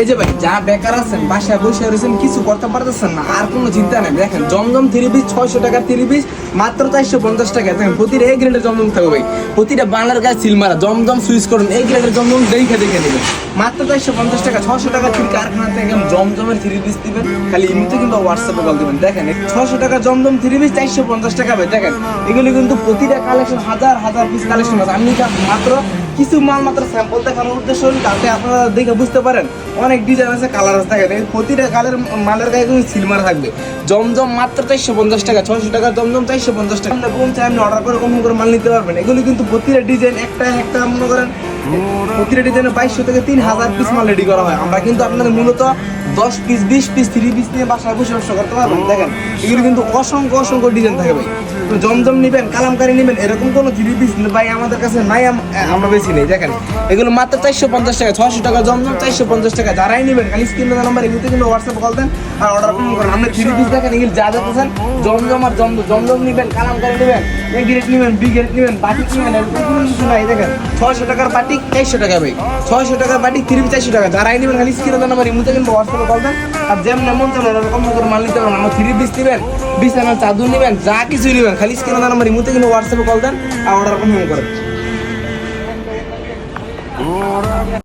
এই যে ভাই যা বেকার আছেন বাসায় বসে রয়েছেন কিছু করতে পারতেছেন না আর কোনো চিন্তা নেই, দেখেন জমজম 3 পিস 600 টাকার 3 পিস মাত্র 450 টাকা। দেখেন প্রতিটা এই গ্রেডের জমজম থাকবে ভাই, প্রতিটা বাংলার গায়ে সিল মারা জমজম সুইচ করুন, এই গ্রেডের জমজম দেখে নেবেন মাত্র 450 টাকা। 600 টাকা থেকে কারখানা থেকে জমজমের 3 পিস দিবেন, খালি এমনিতে কিন্তু হোয়াটসঅ্যাপে কল দিবেন। দেখেন 600 টাকা জমজম 3 পিস 450 টাকা ভাই। দেখেন এগুলি কিন্তু প্রতিটা কালেকশন হাজার হাজার পিস কালেকশন আছে। আমি মাত্র কিছু মাল মাত্র স্যাম্পল দেখানোর উদ্দেশ্য হল তাতে আপনারা দেখে বুঝতে পারেন অনেক ডিজাইন আছে, কালার আছে। দেখেন প্রতিটা কালার মালের গায়ে কিন্তু সিলমার থাকবে। জমজম মাত্র 450 টাকা, 600 টাকা জমজম 450 টাকা। আপনি অর্ডার করে কম করে মাল নিতে পারবেন। এগুলি কিন্তু প্রতিটা ডিজাইন একটা মনে করেন প্রতিটা ডিজাইনে 2200 থেকে 3000 পিস মাল রেডি করা হয়। আমরা কিন্তু আপনাদের মূলত 10 পিস 20 পিস 3 পিস নিয়ে বাসায় বসে ব্যবসা করতে পারবেন। দেখেন এগুলো কিন্তু অসংখ্য ডিজাইন থাকে ভাই। জমজম নিবেন, কালামকারি নিবেন, এরকম কোনো 3 পিস ভাই আমাদের কাছে নাই, আমরা বেশি নেই। দেখেন এগুলো মাত্র 450 টাকা, 600 টাকা জমজম 450 টাকা। যারাই নিবেন খালি স্ক্রিনে নাম্বার এগুলোতে কিন্তু হোয়াটসঅ্যাপে কল দেন আর অর্ডার করেন। আমরা 3 পিস দেখেন এগুলো যা চাচ্ছেন জমজম আর জমজম নিবেন, কালামকারি নিবেন, এ গ্রেড নিবেন, বি গ্রেড নিবেন, বাটিক নিবেন, এরকম কোনো কিছু নাই। দেখেন 600 টাকার বাটিক 400 টাকা ভাই, 600 টাকার বাটিক 3 পিস 400 টাকা। যারাই নিবেন খালি স্ক্রিনে নাম্বার এগুলোতে কিন্তু হোয়াটসঅ্যাপে কল দেন আর যেমন মন চান এরকম করে মাল নিতে পারবেন। আমার 3 পিস নিবেন, বিছানার চাদর নিবেন, যা কিছু নিবেন খালি স্ক্রিনে নাম্বার এগুলোতে কিন্তু হোয়াটসঅ্যাপে কল দেন আর অর্ডার কনফার্ম করেন।